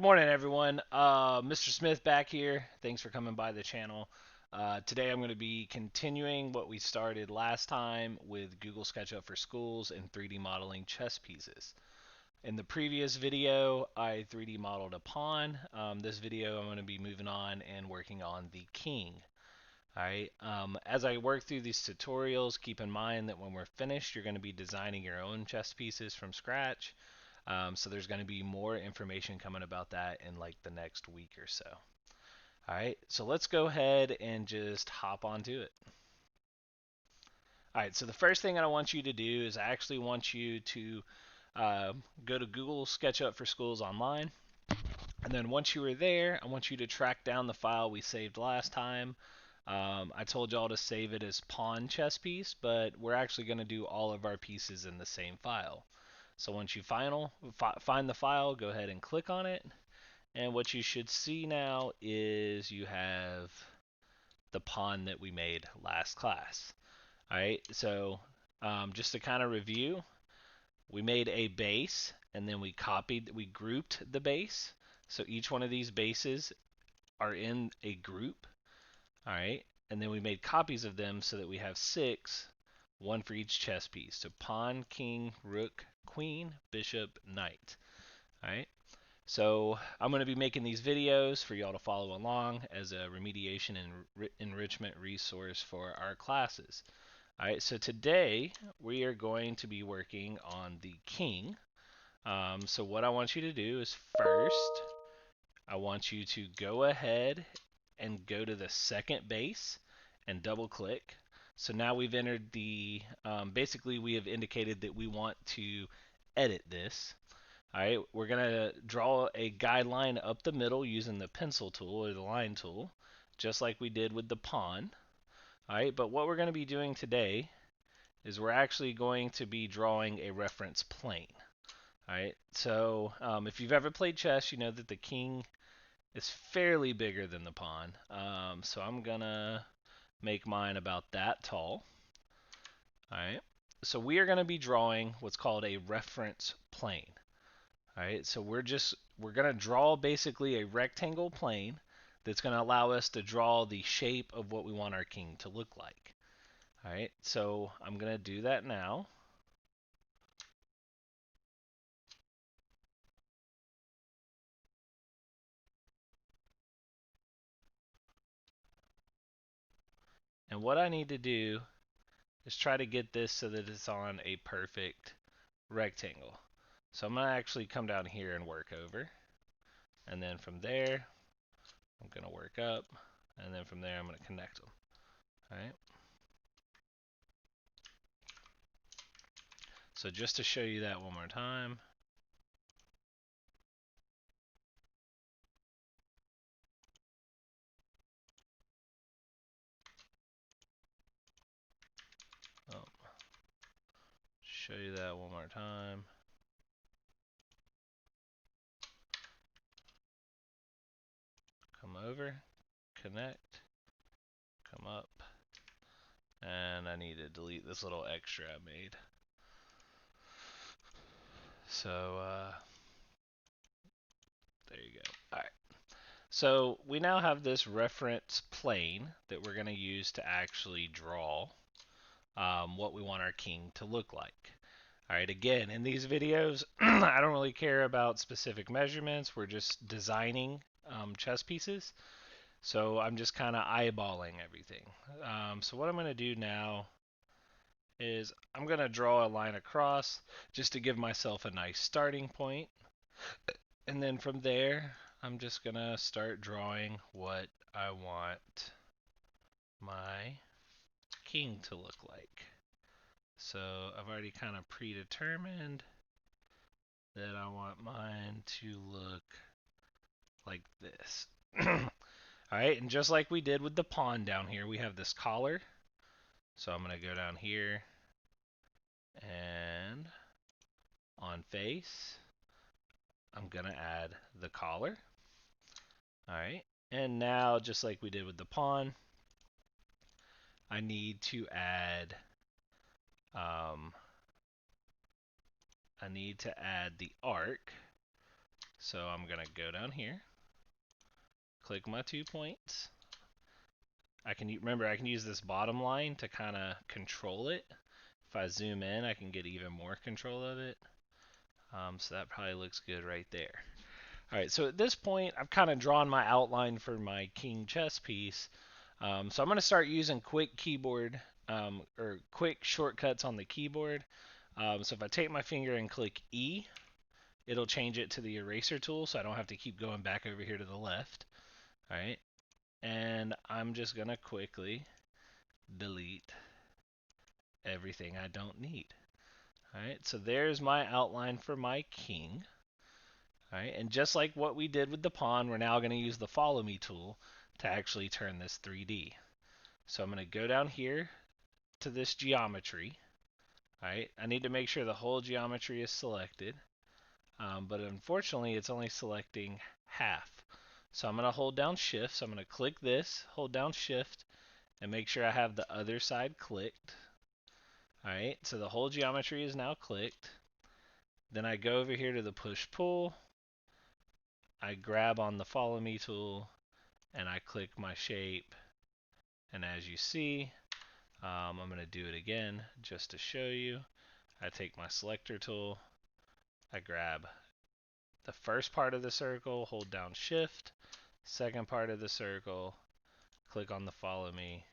Morning, everyone. Mr. Smith back here. Thanks for coming by the channel. Today I'm going to be continuing what we started last time with Google SketchUp for Schools and 3D modeling chess pieces. In the previous video, I 3D modeled a pawn. This video, I'm going to be moving on and working on the king. All right. As I work through these tutorials, keep in mind that when we're finished, you're going to be designing your own chess pieces from scratch. So there's going to be more information coming about that in like the next week or so. All right, so let's go ahead and just hop onto it. All right, so the first thing I want you to do is I actually want you to go to Google SketchUp for Schools online. And then once you are there, I want you to track down the file we saved last time. I told y'all to save it as pawn chess piece, but we're actually going to do all of our pieces in the same file. So once you find the file, go ahead and click on it. And what you should see now is you have the pawn that we made last class. All right, so just to kind of review, we made a base and then we grouped the base. So each one of these bases are in a group. All right, and then we made copies of them so that we have six, one for each chess piece. So pawn, king, rook, queen, bishop, knight. All right. So I'm going to be making these videos for y'all to follow along as a remediation and enrichment resource for our classes. All right, so today we are going to be working on the king. So what I want you to do is first, I want you to go ahead and go to the second base and double click. So now we've entered basically we have indicated that we want to edit this. All right, we're going to draw a guideline up the middle using the pencil tool or the line tool, just like we did with the pawn. All right, but what we're going to be doing today is we're actually going to be drawing a reference plane. All right, so if you've ever played chess, you know that the king is fairly bigger than the pawn. So I'm going to make mine about that tall. All right, so we are going to be drawing what's called a reference plane. All right, so we're going to draw basically a rectangle plane that's going to allow us to draw the shape of what we want our king to look like. All right, so I'm going to do that now. And what I need to do is try to get this so that it's on a perfect rectangle. So I'm going to actually come down here and work over. And then from there, I'm going to work up. And then from there, I'm going to connect them. All right. So just to show you that one more time. Oh, show you that one more time. Come over, connect, come up, and I need to delete this little extra I made. So, there you go. All right. So we now have this reference plane that we're going to use to actually draw what we want our king to look like. All right, again, in these videos, I don't really care about specific measurements. We're just designing chess pieces. So I'm just kind of eyeballing everything. So what I'm going to do now is I'm going to draw a line across just to give myself a nice starting point. And then from there, I'm just going to start drawing what I want my king to look like. So I've already kind of predetermined that I want mine to look like this. Alright, and just like we did with the pawn down here, we have this collar. So I'm going to go down here and on face, I'm going to add the collar. Alright, and now just like we did with the pawn, I need to add the arc So I'm going to go down here, click my 2 points. I can use this bottom line to kind of control it. If I zoom in, I can get even more control of it. So that probably looks good right there. All right, so at this point, I've kind of drawn my outline for my king chess piece. So I'm going to start using quick keyboard or quick shortcuts on the keyboard. So if I take my finger and click E, it'll change it to the eraser tool, so I don't have to keep going back over here to the left. All right, and I'm just going to quickly delete everything I don't need. All right, so there's my outline for my king. All right, and just like what we did with the pawn, we're now going to use the follow me tool to actually turn this 3D. So I'm going to go down here to this geometry. All right, I need to make sure the whole geometry is selected, but unfortunately it's only selecting half. So I'm going to hold down shift, so I'm going to click this, hold down shift, and make sure I have the other side clicked. All right, so the whole geometry is now clicked. Then I go over here to the push pull, I grab on the follow me tool, and I click my shape, and as you see, I'm going to do it again just to show you. I take my selector tool, I grab the first part of the circle, hold down shift, second part of the circle, click on the follow me,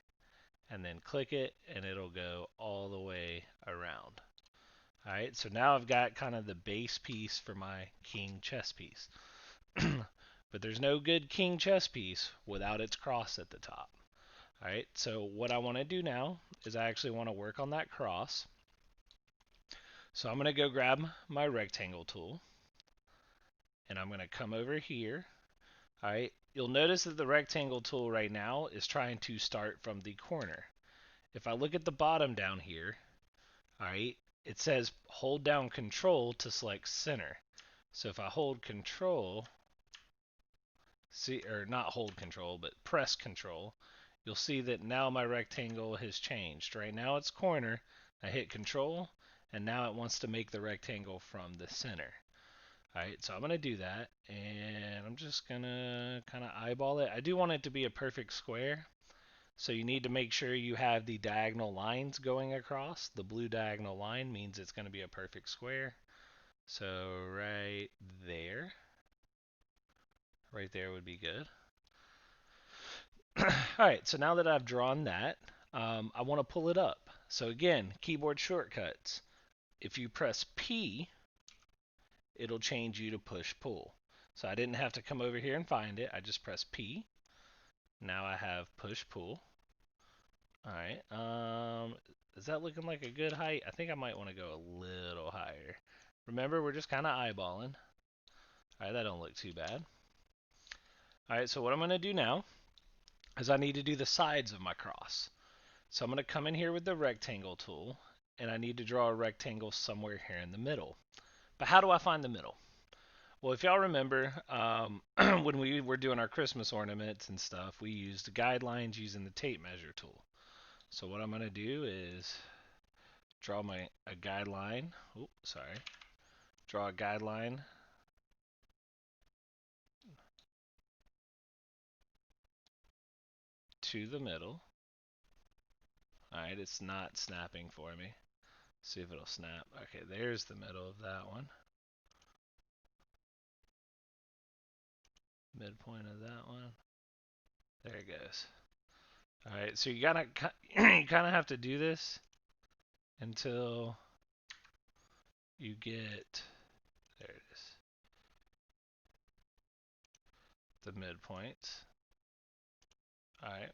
and then click it, and it'll go all the way around. All right, so now I've got kind of the base piece for my king chess piece. But there's no good king chess piece without its cross at the top. All right, so what I want to do now is I actually want to work on that cross. So I'm going to go grab my rectangle tool, and I'm going to come over here. All right, you'll notice that the rectangle tool right now is trying to start from the corner. If I look at the bottom down here, all right, it says hold down control to select center. So if I hold control, see, or not hold control, but press control, you'll see that now my rectangle has changed. Right now it's corner, I hit control, and now it wants to make the rectangle from the center. Alright, so I'm going to do that, and I'm just going to kind of eyeball it. I do want it to be a perfect square, so you need to make sure you have the diagonal lines going across. The blue diagonal line means it's going to be a perfect square. So right there. Right there would be good. Alright, so now that I've drawn that, I want to pull it up. So again, keyboard shortcuts. If you press P, it'll change you to push pull. So I didn't have to come over here and find it. I just press P. Now I have push pull. Alright, is that looking like a good height? I think I might want to go a little higher. Remember, we're just kind of eyeballing. Alright, that don't look too bad. Alright, so what I'm going to do now is I need to do the sides of my cross. So I'm going to come in here with the rectangle tool, and I need to draw a rectangle somewhere here in the middle. But how do I find the middle? Well, if y'all remember, when we were doing our Christmas ornaments and stuff, we used guidelines using the tape measure tool. So what I'm going to do is draw a guideline. Oh, sorry. Draw a guideline to the middle. Alright, it's not snapping for me. See if it'll snap. Okay, there's the middle of that one. Midpoint of that one. There it goes. Alright, so you gotta you kind of have to do this until you get, there it is, the midpoint. Alright.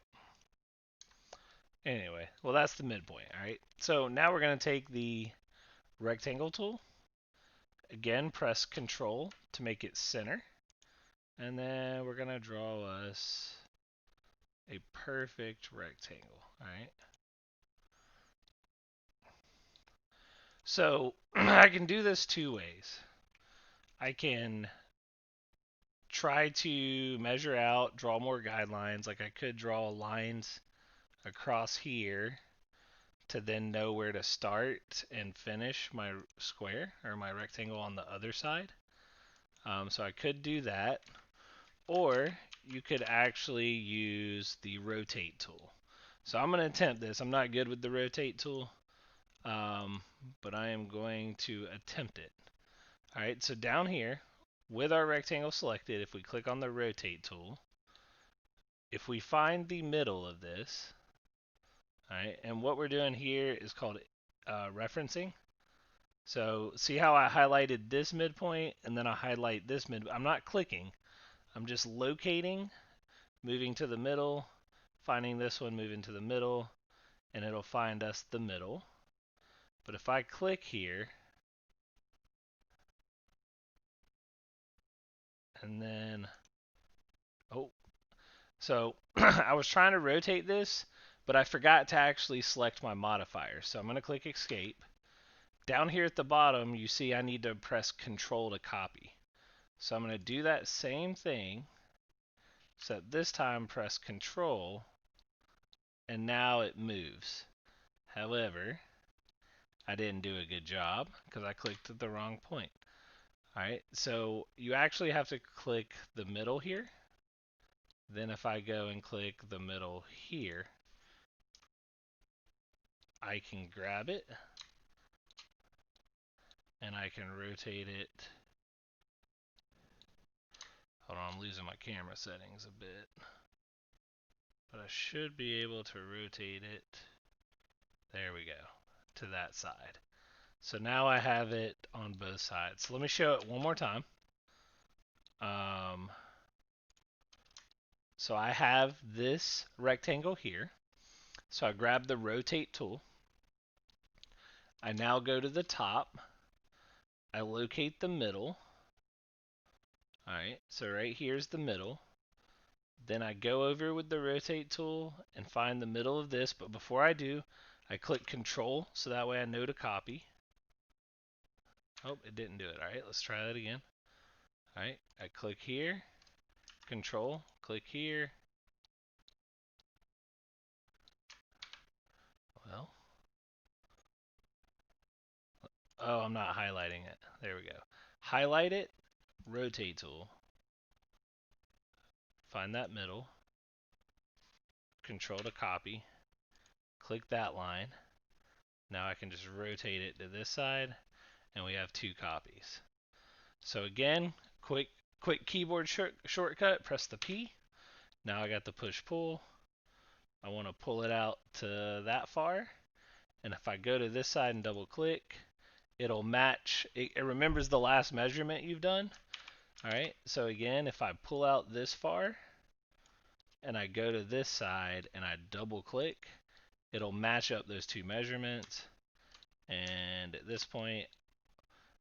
Anyway, well that's the midpoint, alright? So now we're going to take the rectangle tool. Again, press control to make it center. And then we're going to draw us a perfect rectangle, alright? So I can do this two ways. I can try to measure out, draw more guidelines, like I could draw lines across here to then know where to start and finish my square or my rectangle on the other side. So I could do that, or you could actually use the rotate tool. So I'm going to attempt this. I'm not good with the rotate tool, um, but I am going to attempt it. All right, so down here, with our rectangle selected, if we click on the rotate tool, if we find the middle of this, all right, and what we're doing here is called referencing. So see how I highlighted this midpoint and then I highlight this mid. I'm not clicking. I'm just locating, moving to the middle, finding this one, moving to the middle, and it'll find us the middle. But if I click here, and then, oh, so I was trying to rotate this, but I forgot to actually select my modifier. So I'm going to click escape. Down here at the bottom, you see I need to press Control to copy. So I'm going to do that same thing, except this time press Control, and now it moves. However, I didn't do a good job because I clicked at the wrong point. Alright, so you actually have to click the middle here. Then if I go and click the middle here, I can grab it and I can rotate it. Hold on, I'm losing my camera settings a bit. But I should be able to rotate it. There we go, to that side. So now I have it on both sides. So let me show it one more time. So I have this rectangle here. So I grab the rotate tool. I now go to the top. I locate the middle. Alright, so right here's the middle. Then I go over with the rotate tool and find the middle of this, but before I do, I click Control so that way I know to copy. Oh, it didn't do it. Alright, let's try that again. Alright, I click here, Control, click here. Well, oh, I'm not highlighting it. There we go. Highlight it, rotate tool. Find that middle. Control to copy. Click that line. Now I can just rotate it to this side, and we have two copies. So again, quick keyboard shortcut, press the P. Now I got the push-pull. I want to pull it out to that far. And if I go to this side and double click, it'll match. It remembers the last measurement you've done. Alright, so again, if I pull out this far, and I go to this side and I double click, it'll match up those two measurements. And at this point,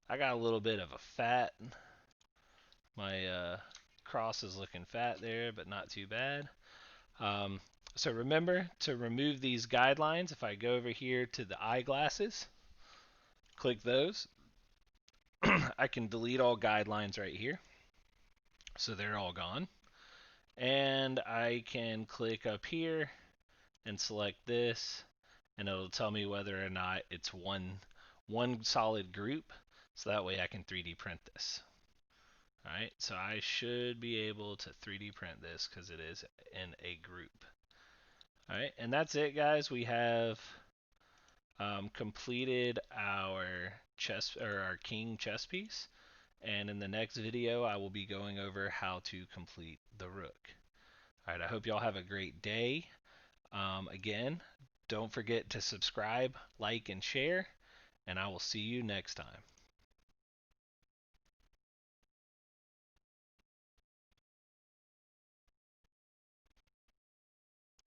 I got a little bit of a fat. My cross is looking fat there, but not too bad. So remember to remove these guidelines. If I go over here to the eyeglasses, click those, I can delete all guidelines right here. So they're all gone. And I can click up here and select this, and it'll tell me whether or not it's one solid group, so that way I can 3D print this. Alright, so I should be able to 3D print this because it is in a group. Alright, and that's it, guys. We have completed our chess, or our king chess piece, and in the next video I will be going over how to complete the rook. Alright, I hope y'all have a great day. Again, don't forget to subscribe, like, and share, and I will see you next time.